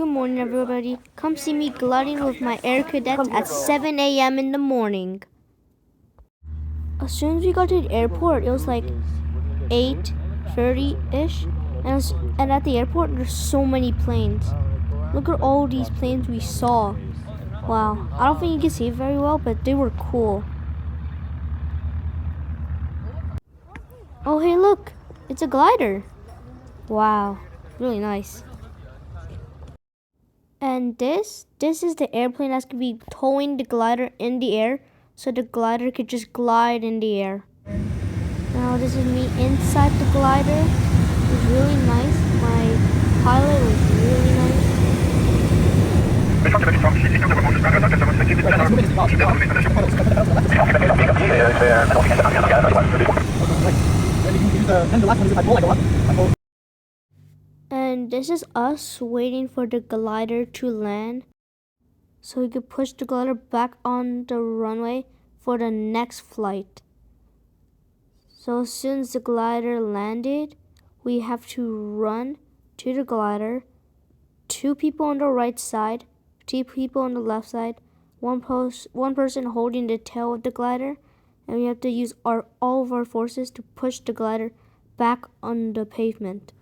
Good morning, everybody. Come see me gliding with my air cadets at 7 a.m. in the morning. As soon as we got to the airport, it was like 8:30-ish. And at the airport, there's so many planes. Look at all these planes we saw. Wow. I don't think you can see it very well, but they were cool. Oh, hey, look. It's a glider. Wow. Really nice. And this is the airplane that's going to be towing the glider in the air, so the glider could just glide in the air. Now this is me inside the glider. It was really nice. My pilot was really nice. And this is us waiting for the glider to land, so we could push the glider back on the runway for the next flight. So as soon as the glider landed, we have to run to the glider. 2 people on the right side, 2 people on the left side, one person holding the tail of the glider, and we have to use all of our forces to push the glider back on the pavement.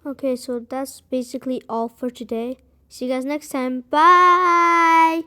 Okay, so that's basically all for today. See you guys next time. Bye!